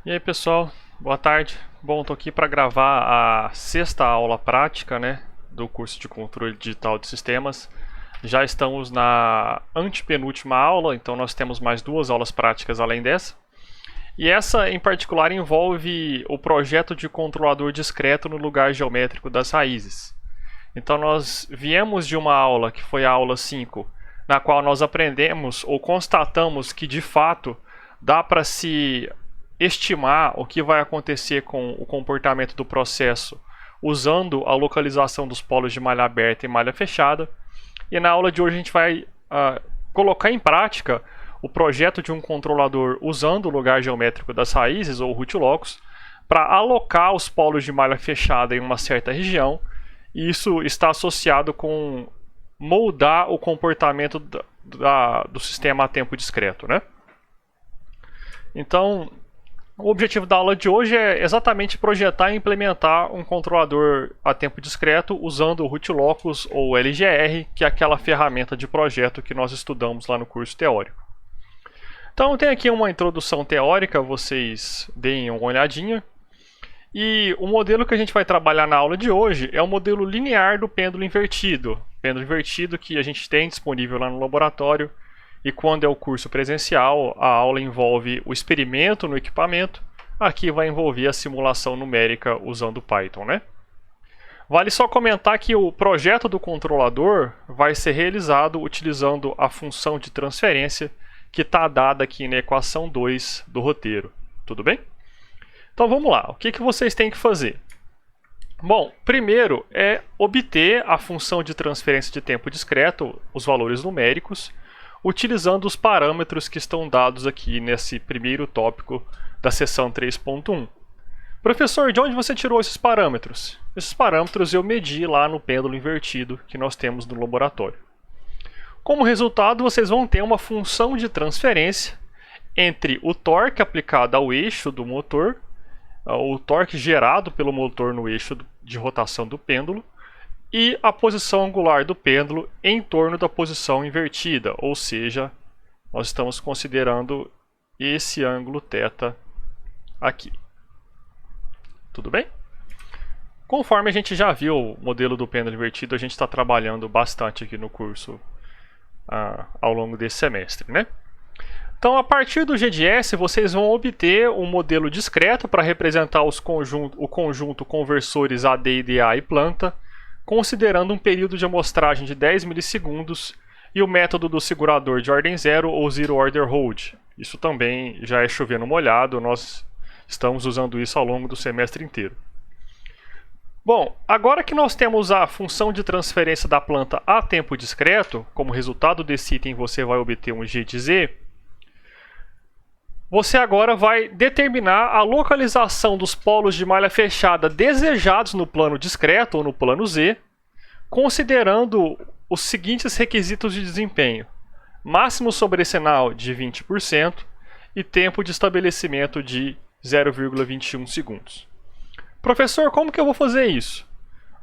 E aí pessoal, boa tarde. Bom, estou aqui para gravar a sexta aula prática, do curso de controle digital de sistemas. Já estamos na antepenúltima aula, então nós temos mais duas aulas práticas além dessa. E essa em particular envolve o projeto de controlador discreto no lugar geométrico das raízes. Então nós viemos de uma aula que foi a aula 5, na qual nós aprendemos ou constatamos que de fato dá para se estimar o que vai acontecer com o comportamento do processo usando a localização dos polos de malha aberta e malha fechada. E na aula de hoje a gente vai colocar em prática o projeto de um controlador usando o lugar geométrico das raízes, ou root locus, para alocar os polos de malha fechada em uma certa região. E isso está associado com moldar o comportamento do sistema a tempo discreto, Então, o objetivo da aula de hoje é exatamente projetar e implementar um controlador a tempo discreto usando o root locus ou LGR, que é aquela ferramenta de projeto que nós estudamos lá no curso teórico. Então tem aqui uma introdução teórica, vocês deem uma olhadinha. E o modelo que a gente vai trabalhar na aula de hoje é o modelo linear do pêndulo invertido. Pêndulo invertido que a gente tem disponível lá no laboratório. E quando é o curso presencial, a aula envolve o experimento no equipamento. Aqui vai envolver a simulação numérica usando Python, Vale só comentar que o projeto do controlador vai ser realizado utilizando a função de transferência que está dada aqui na equação 2 do roteiro. Tudo bem? Então vamos lá. O que vocês têm que fazer? Bom, primeiro é obter a função de transferência de tempo discreto, os valores numéricos, utilizando os parâmetros que estão dados aqui nesse primeiro tópico da seção 3.1. Professor, de onde você tirou esses parâmetros? Esses parâmetros eu medi lá no pêndulo invertido que nós temos no laboratório. Como resultado, vocês vão ter uma função de transferência entre o torque aplicado ao eixo do motor, o torque gerado pelo motor no eixo de rotação do pêndulo, e a posição angular do pêndulo em torno da posição invertida, ou seja, nós estamos considerando esse ângulo θ aqui. Tudo bem? Conforme a gente já viu o modelo do pêndulo invertido, a gente está trabalhando bastante aqui no curso ao longo desse semestre, Então, a partir do GDS, vocês vão obter um modelo discreto para representar o conjunto conversores AD e DA e planta, considerando um período de amostragem de 10 milissegundos e o método do segurador de ordem 0 ou Zero Order Hold. Isso também já é chover no molhado, nós estamos usando isso ao longo do semestre inteiro. Bom, agora que nós temos a função de transferência da planta a tempo discreto, como resultado desse item você vai obter um G de Z, você agora vai determinar a localização dos polos de malha fechada desejados no plano discreto ou no plano Z, considerando os seguintes requisitos de desempenho: máximo sobrecinal de 20% e tempo de estabelecimento de 0,21 segundos. Professor, como que eu vou fazer isso?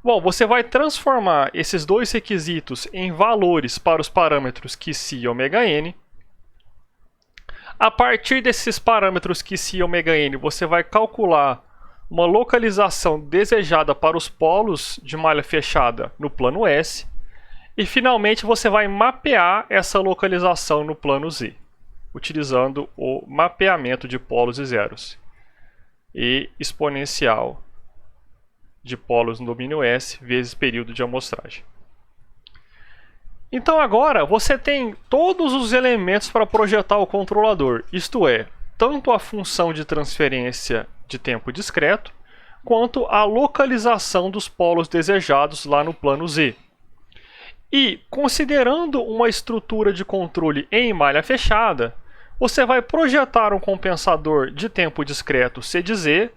Bom, você vai transformar esses dois requisitos em valores para os parâmetros QC e ωn. A partir desses parâmetros QC e ωn, você vai calcular uma localização desejada para os polos de malha fechada no plano S. E finalmente você vai mapear essa localização no plano Z, utilizando o mapeamento de polos e zeros e exponencial de polos no domínio S vezes período de amostragem. Então agora você tem todos os elementos para projetar o controlador, isto é, tanto a função de transferência de tempo discreto, quanto a localização dos polos desejados lá no plano Z. E, considerando uma estrutura de controle em malha fechada, você vai projetar um compensador de tempo discreto C de Z,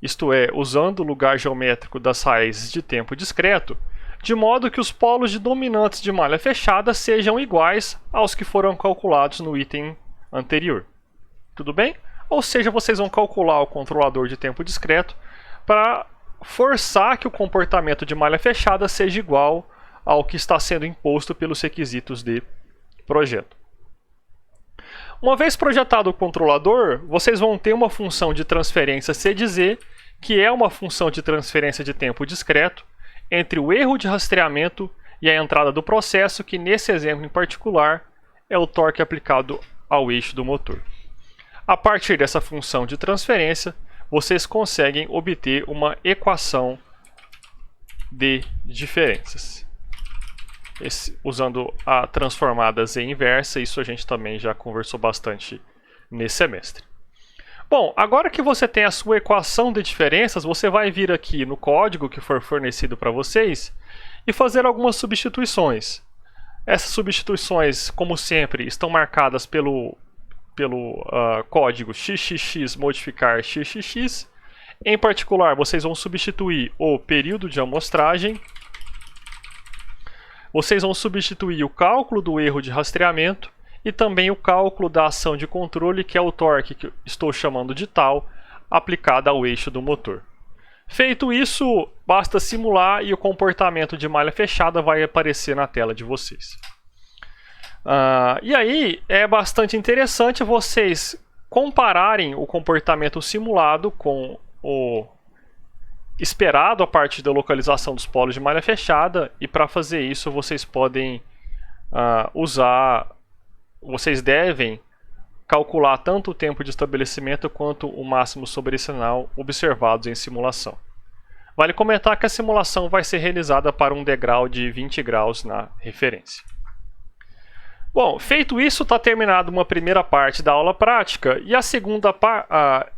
isto é, usando o lugar geométrico das raízes de tempo discreto, de modo que os polos de dominantes de malha fechada sejam iguais aos que foram calculados no item anterior. Tudo bem? Ou seja, vocês vão calcular o controlador de tempo discreto para forçar que o comportamento de malha fechada seja igual ao que está sendo imposto pelos requisitos de projeto. Uma vez projetado o controlador, vocês vão ter uma função de transferência C de Z, que é uma função de transferência de tempo discreto entre o erro de rastreamento e a entrada do processo, que nesse exemplo em particular é o torque aplicado ao eixo do motor. A partir dessa função de transferência, vocês conseguem obter uma equação de diferenças. Usando a transformada Z inversa, isso a gente também já conversou bastante nesse semestre. Bom, agora que você tem a sua equação de diferenças, você vai vir aqui no código que for fornecido para vocês e fazer algumas substituições. Essas substituições, como sempre, estão marcadas pelo código xxx modificar xxx. Em particular, vocês vão substituir o período de amostragem. Vocês vão substituir o cálculo do erro de rastreamento e também o cálculo da ação de controle, que é o torque que estou chamando de tal, aplicada ao eixo do motor. Feito isso, basta simular e o comportamento de malha fechada vai aparecer na tela de vocês. E aí é bastante interessante vocês compararem o comportamento simulado com o esperado a partir da localização dos polos de malha fechada, e para fazer isso vocês podem vocês devem calcular tanto o tempo de estabelecimento quanto o máximo sobrecinal observados em simulação. Vale comentar que a simulação vai ser realizada para um degrau de 20 graus na referência. Bom, feito isso, está terminada uma primeira parte da aula prática, e a segunda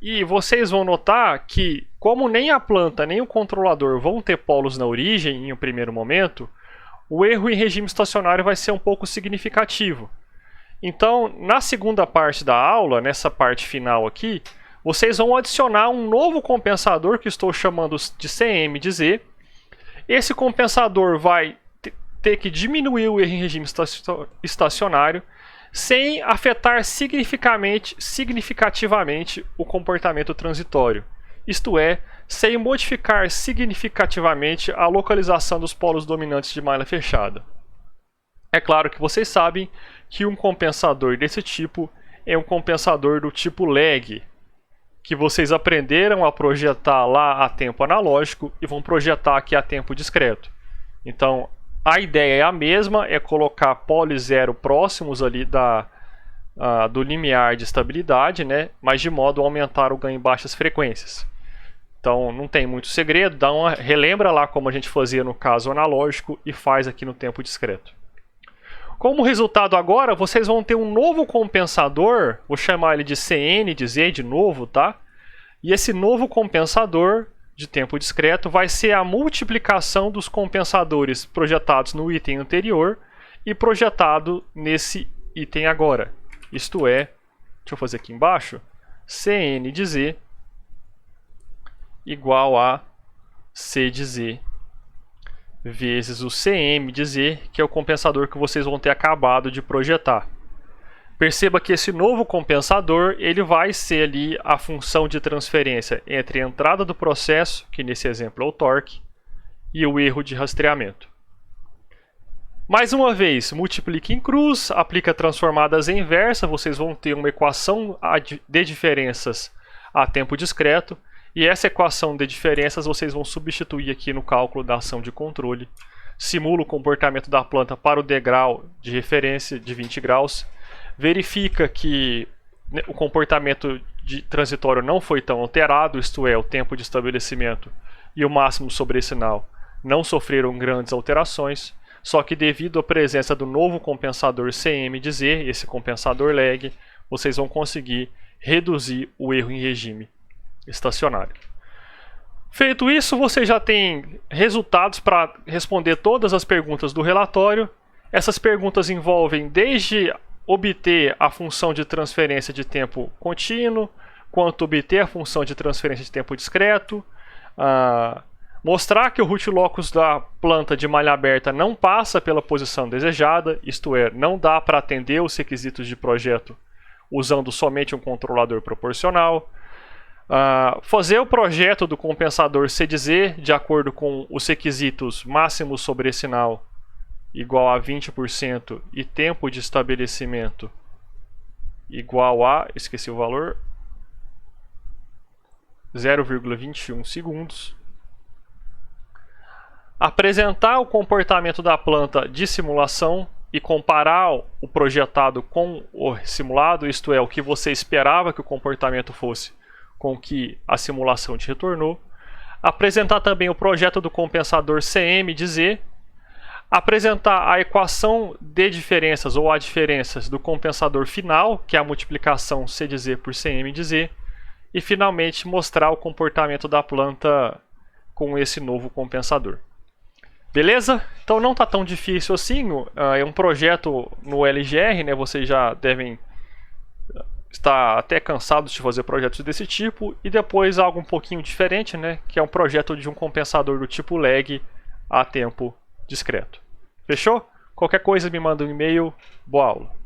e vocês vão notar que, como nem a planta nem o controlador vão ter polos na origem em um primeiro momento, o erro em regime estacionário vai ser um pouco significativo. Então, na segunda parte da aula, nessa parte final aqui, vocês vão adicionar um novo compensador que estou chamando de CM de Z. Esse compensador vai ter que diminuir o erro em regime estacionário sem afetar significativamente o comportamento transitório. Isto é, sem modificar significativamente a localização dos polos dominantes de malha fechada. É claro que vocês sabem que um compensador desse tipo é um compensador do tipo lag, que vocês aprenderam a projetar lá a tempo analógico e vão projetar aqui a tempo discreto. Então, a ideia é a mesma, é colocar polis zero próximos ali do limiar de estabilidade, né? Mas de modo a aumentar o ganho em baixas frequências. Então não tem muito segredo, relembra lá como a gente fazia no caso analógico e faz aqui no tempo discreto. Como resultado agora, vocês vão ter um novo compensador, vou chamar ele de CN de Z de novo, tá? E esse novo compensador de tempo discreto vai ser a multiplicação dos compensadores projetados no item anterior e projetado nesse item agora. Isto é, deixa eu fazer aqui embaixo, CN de Z igual a C de Z vezes o CM de Z, que é o compensador que vocês vão ter acabado de projetar. Perceba que esse novo compensador ele vai ser ali a função de transferência entre a entrada do processo, que nesse exemplo é o torque, e o erro de rastreamento. Mais uma vez, multiplique em cruz, aplica transformadas em inversa, vocês vão ter uma equação de diferenças a tempo discreto, e essa equação de diferenças vocês vão substituir aqui no cálculo da ação de controle. Simula o comportamento da planta para o degrau de referência de 20 graus. Verifica que o comportamento transitório não foi tão alterado, isto é, o tempo de estabelecimento e o máximo sobrecinal não sofreram grandes alterações, só que devido à presença do novo compensador CM de Z, esse compensador lag, vocês vão conseguir reduzir o erro em regime estacionário. Feito isso, você já tem resultados para responder todas as perguntas do relatório. Essas perguntas envolvem desde obter a função de transferência de tempo contínuo, quanto obter a função de transferência de tempo discreto, mostrar que o root locus da planta de malha aberta não passa pela posição desejada, isto é, não dá para atender os requisitos de projeto usando somente um controlador proporcional, fazer o projeto do compensador C de Z de acordo com os requisitos máximo sobrecinal igual a 20% e tempo de estabelecimento igual a, esqueci o valor, 0,21 segundos. Apresentar o comportamento da planta de simulação e comparar o projetado com o simulado, isto é, o que você esperava que o comportamento fosse com o que a simulação te retornou. Apresentar também o projeto do compensador CM de Z. Apresentar a equação de diferenças ou a diferenças do compensador final, que é a multiplicação C de Z por CM de Z. E finalmente mostrar o comportamento da planta com esse novo compensador. Beleza? Então não está tão difícil assim, é um projeto no LGR, né? Vocês já devem estar até cansados de fazer projetos desse tipo. E depois algo um pouquinho diferente, né? Que é um projeto de um compensador do tipo lag a tempo discreto. Fechou? Qualquer coisa me manda um e-mail. Boa aula!